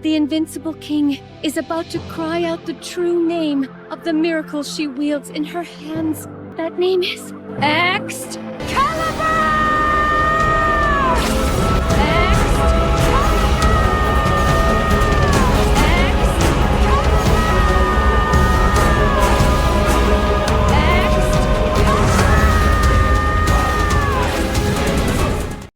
The Invincible King is about to cry out the true name of the miracle she wields in her hands. That name is Excalibur!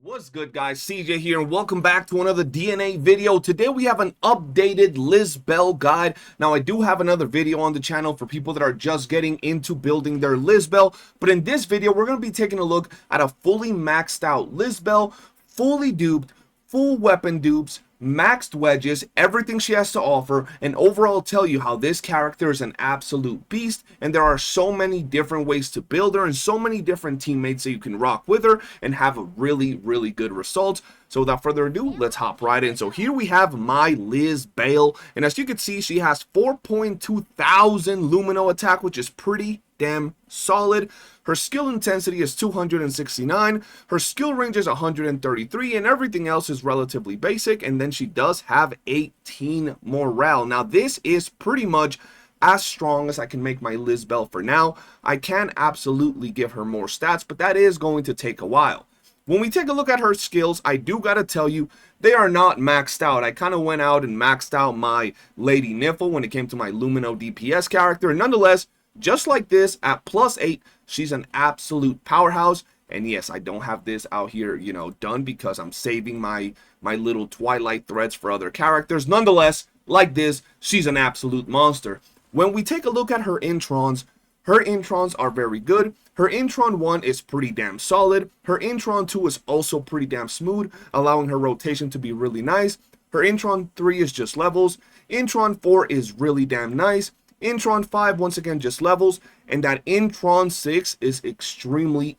What's good, guys? CJ here, and welcome back to another DNA video. Today we have an updated Lisbell guide. Now, I do have another video on the channel for people that are just getting into building their Lisbell, but in this video we're going to be taking a look at a fully maxed out Lisbell, fully duped, full weapon dupes, maxed wedges, everything she has to offer, and overall tell you how this character is an absolute beast, and there are so many different ways to build her and so many different teammates that you can rock with her and have a really good result. So without further ado, let's hop right in. So here we have my Lisbell, and as you can see, she has 4.2 thousand lumino attack, which is pretty damn solid. Her skill intensity is 269, her skill range is 133, and everything else is relatively basic. And then she does have 18 morale. Now this is pretty much as strong as I can make my Lisbell for now. I can absolutely give her more stats, but that is going to take a while. When we take a look at her skills, I do gotta tell you, they are not maxed out. I kind of went out and maxed out my Lady Niffle when it came to my Lumino DPS character, and nonetheless, just like this, at +8, she's an absolute powerhouse. And yes, I don't have this out here, you know, done because I'm saving my little Twilight threads for other characters. Nonetheless, like this, she's an absolute monster. When we take a look at her introns are very good. Her intron 1 is pretty damn solid. Her intron 2 is also pretty damn smooth, allowing her rotation to be really nice. Her intron 3 is just levels. Intron 4 is really damn nice. Intron 5, once again, just levels, and that Intron 6 is extremely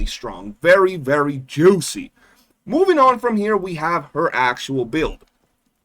strong. Very juicy. Moving on from here, we have her actual build.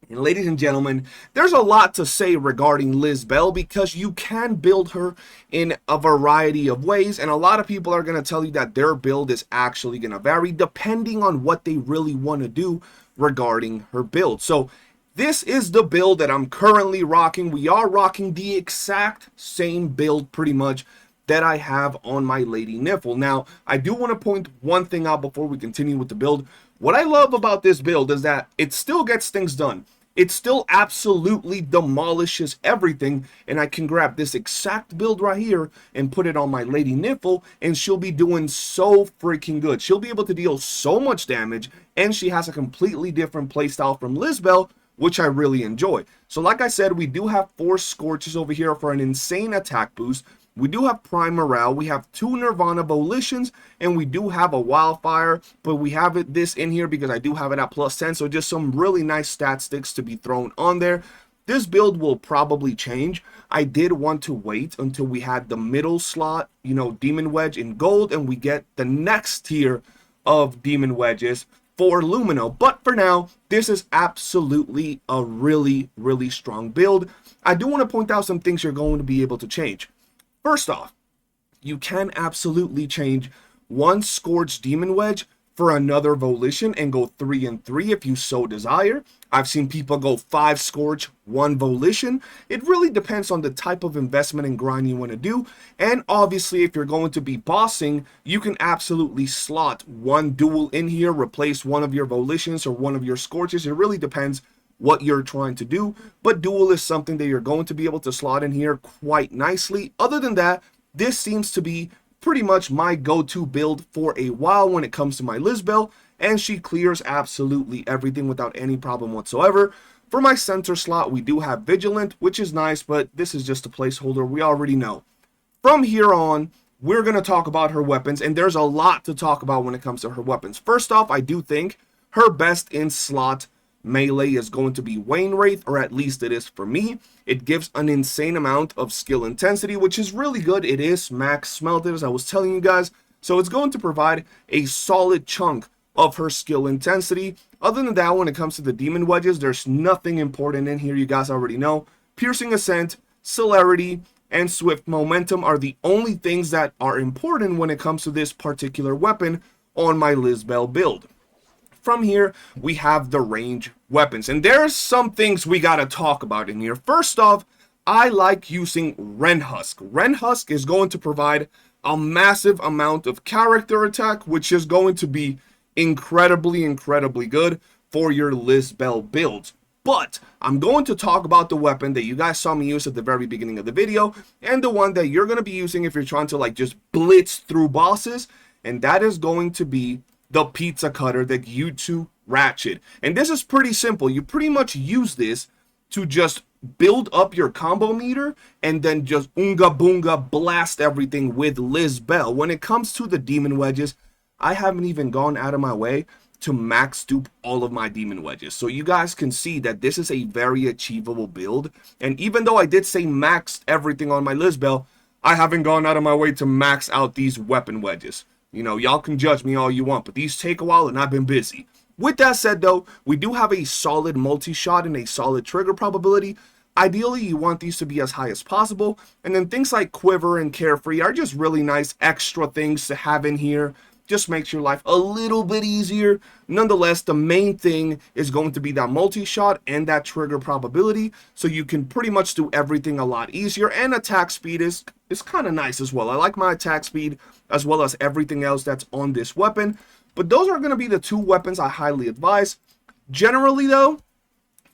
And ladies and gentlemen, there's a lot to say regarding Lisbell because you can build her in a variety of ways, and a lot of people are going to tell you that their build is actually going to vary depending on what they really want to do regarding her build. So this is the build that I'm currently rocking. We are rocking the exact same build pretty much that I have on my Lady Niffle. Now, I do want to point one thing out before we continue with the build. What I love about this build is that it still gets things done. It still absolutely demolishes everything, and I can grab this exact build right here and put it on my Lady Niffle, and she'll be doing so freaking good. She'll be able to deal so much damage, and she has a completely different playstyle from Lisbell, which I really enjoy. So like I said, we do have 4 Scorches over here for an insane attack boost. We do have Prime Morale, we have 2 Nirvana Volitions, and we do have a Wildfire, but we have this in here because I do have it at +10, so just some really nice stat sticks to be thrown on there. This build will probably change. I did want to wait until we had the middle slot, you know, Demon Wedge in gold, and we get the next tier of Demon Wedges for Lumino. But for now, this is absolutely a really strong build. I do want to point out some things you're going to be able to change. First off, you can absolutely change one Scorched Demon Wedge for another Volition and go 3 and 3 if you so desire. I've seen people go 5 Scorch, 1 Volition. It really depends on the type of investment and grind you want to do. And obviously, if you're going to be bossing, you can absolutely slot 1 duel in here, replace one of your Volitions or one of your Scorches. It really depends what you're trying to do, but duel is something that you're going to be able to slot in here quite nicely. Other than that, this seems to be pretty much my go-to build for a while when it comes to my Lisbell, and she clears absolutely everything without any problem whatsoever. For my center slot, we do have Vigilant, which is nice, but this is just a placeholder, we already know. From here on, we're going to talk about her weapons, and there's a lot to talk about when it comes to her weapons. First off, I do think her best in slot melee is going to be Wainwraith, or at least it is for me. It gives an insane amount of skill intensity, which is really good. It is max smelted, as I was telling you guys, so it's going to provide a solid chunk of her skill intensity. Other than that, when it comes to the Demon Wedges, there's nothing important in here. You guys already know. Piercing Ascent, Celerity, and Swift Momentum are the only things that are important when it comes to this particular weapon on my Lisbell build. from here, we have the range weapons. And there's some things we gotta talk about in here. First off, I like using Ren Husk. Ren Husk is going to provide a massive amount of character attack, which is going to be incredibly good for your Lisbell builds. But I'm going to talk about the weapon that you guys saw me use at the very beginning of the video, and the one that you're going to be using if you're trying to like just blitz through bosses, and that is going to be the pizza cutter, the G2 Ratchet. And this is pretty simple. You pretty much use this to just build up your combo meter and then just unga boonga blast everything with Lisbell. When it comes to the demon wedges, I haven't even gone out of my way to max dupe all of my demon wedges, so you guys can see that this is a very achievable build. And even though I did say maxed everything on my Lisbell, I haven't gone out of my way to max out these weapon wedges. You know, y'all can judge me all you want, but these take a while and I've been busy. With that said though, we do have a solid multi-shot and a solid trigger probability. Ideally, you want these to be as high as possible, and then things like Quiver and Carefree are just really nice extra things to have in here. Just makes your life a little bit easier. Nonetheless, the main thing is going to be that multi-shot and that trigger probability, so you can pretty much do everything a lot easier. And attack speed is kind of nice as well. I like my attack speed as well as everything else that's on this weapon. But those are going to be the two weapons I highly advise. Generally though,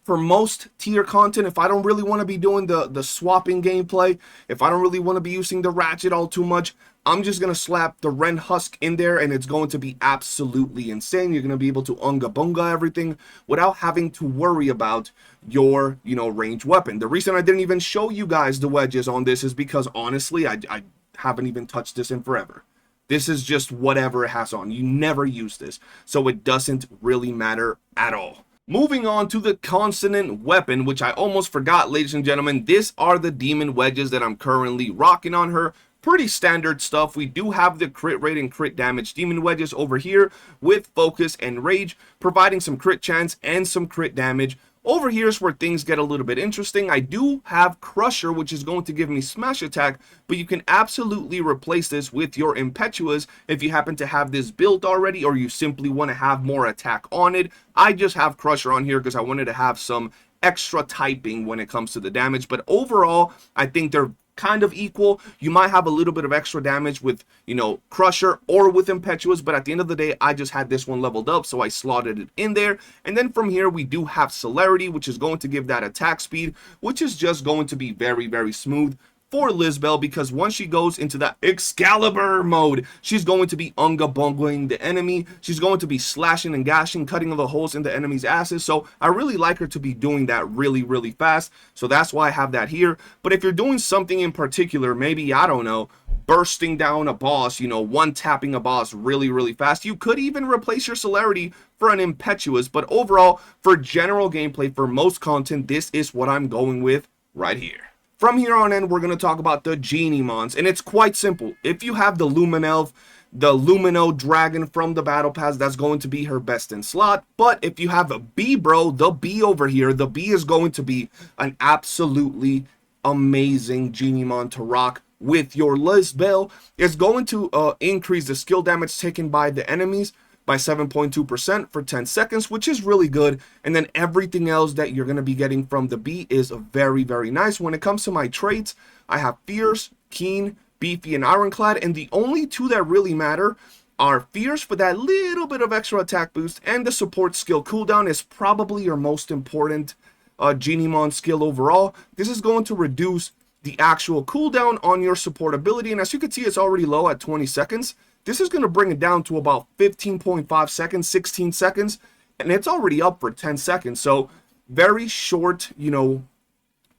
for most tier content, if I don't really want to be doing the swapping gameplay, if I don't really want to be using the Ratchet all too much, I'm just going to slap the Ren Husk in there and it's going to be absolutely insane. You're going to be able to unga bunga everything without having to worry about your, you know, range weapon. The reason I didn't even show you guys the wedges on this is because honestly, I haven't even touched this in forever. This is just whatever it has on. You never use this, so it doesn't really matter at all. Moving on to the consonant weapon, which I almost forgot, ladies and gentlemen. These are the demon wedges that I'm currently rocking on her. Pretty standard stuff. We do have the crit rate and crit damage demon wedges over here with focus and rage, providing some crit chance and some crit damage. Over here is where things get a little bit interesting. I do have Crusher, which is going to give me smash attack, but you can absolutely replace this with your Impetuous if you happen to have this built already, or you simply want to have more attack on it. I just have Crusher on here because I wanted to have some extra typing when it comes to the damage, but overall, I think they're kind of equal. You might have a little bit of extra damage with, you know, Crusher or with Impetuous, but at the end of the day, I just had this one leveled up, so I slotted it in there. And then from here, we do have Celerity, which is going to give that attack speed, which is just going to be very smooth for Lisbell, because once she goes into that Excalibur mode, she's going to be unga bungaing the enemy. She's going to be slashing and gashing, cutting the holes in the enemy's asses. So I really like her to be doing that really fast. So that's why I have that here. But if you're doing something in particular, maybe, I don't know, bursting down a boss, you know, one-tapping a boss really fast, you could even replace your Celerity for an Impetuous. But overall, for general gameplay, for most content, this is what I'm going with right here. From here on in, we're going to talk about the Geniemons, and it's quite simple. If you have the Lumen Elf, the Lumino Dragon from the Battle Pass, that's going to be her best in slot. But if you have a Bee, bro, the Bee over here, the Bee is going to be an absolutely amazing Geniemon to rock with your Lisbell. It's going to increase the skill damage taken by the enemies by 7.2% for 10 seconds, which is really good. And then everything else that you're going to be getting from the Bee is very nice. When it comes to my traits, I have Fierce, Keen, Beefy, and Ironclad, and the only two that really matter are Fierce for that little bit of extra attack boost, and the support skill cooldown is probably your most important Geniemon skill overall. This is going to reduce the actual cooldown on your support ability, and as you can see, it's already low at 20 seconds. This is going to bring it down to about 15.5 seconds, 16 seconds, and it's already up for 10 seconds. So very short, you know,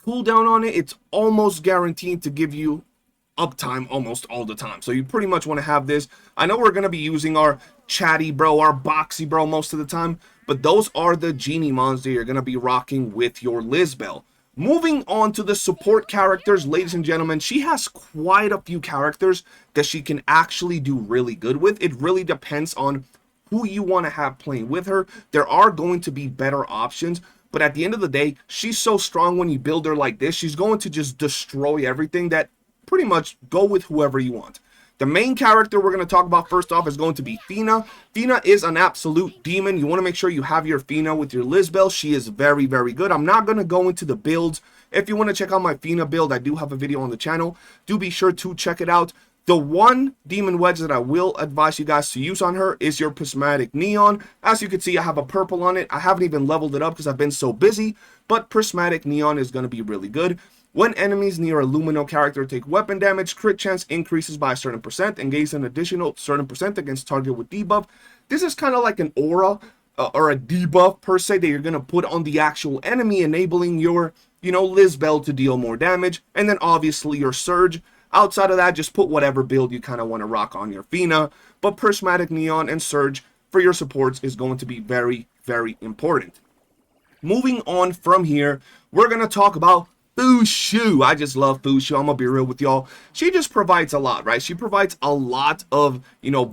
cooldown on it. It's almost guaranteed to give you uptime almost all the time. So you pretty much want to have this. I know we're going to be using our Chatty Bro, our Boxy Bro most of the time, but those are the Geniemons that you're going to be rocking with your Lisbell. Moving on to the support characters, ladies and gentlemen, she has quite a few characters that she can actually do really good with. It really depends on who you want to have playing with her. There are going to be better options, but at the end of the day, she's so strong when you build her like this. She's going to just destroy everything, that pretty much go with whoever you want. The main character we're going to talk about first off is going to be Fina. Fina is an absolute demon. You want to make sure you have your Fina with your Lisbell. She is very, very good. I'm not going to go into the builds. If you want to check out my Fina build, I do have a video on the channel. Do be sure to check it out. The one demon wedge that I will advise you guys to use on her is your prismatic neon. As you can see, I have a purple on it. I haven't even leveled it up because I've been so busy, but prismatic neon is going to be really good. When enemies near a lumino character take weapon damage, crit chance increases by a certain percent and gains an additional certain percent against target with debuff. This is kind of like an aura or a debuff per se that you're going to put on the actual enemy, enabling your, Lisbell to deal more damage. And then obviously your surge. Outside of that, just put whatever build you kind of want to rock on your Fina. But prismatic neon and surge for your supports is going to be very, very important. Moving on from here, we're going to talk about Fushu. I just love Fushu. I'm gonna be real with y'all. She just provides a lot, right? She provides a lot of,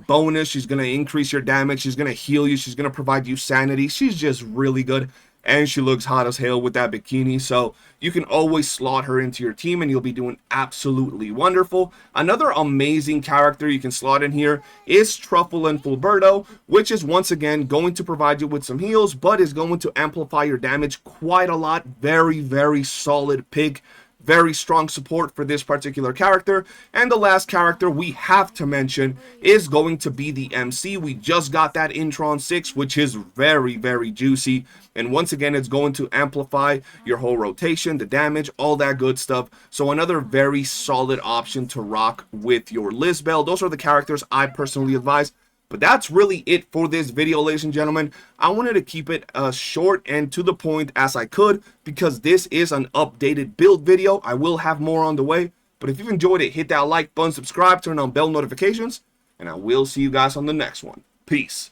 bonus. She's gonna increase your damage. She's gonna heal you. She's gonna provide you sanity. She's just really good. And she looks hot as hell with that bikini, so you can always slot her into your team and you'll be doing absolutely wonderful. Another amazing character you can slot in here is Truffle and Fulberto, which is once again going to provide you with some heals, but is going to amplify your damage quite a lot. Very, very solid pick. Very strong support for this particular character. And the last character we have to mention is going to be the MC. We just got that Intron 6, which is very, very juicy. And once again, it's going to amplify your whole rotation, the damage, all that good stuff. So another very solid option to rock with your Lisbell. Those are the characters I personally advise. But that's really it for this video, ladies and gentlemen. I wanted to keep it as short and to the point as I could because this is an updated build video. I will have more on the way. But if you've enjoyed it, hit that like button, subscribe, turn on bell notifications, and I will see you guys on the next one. Peace.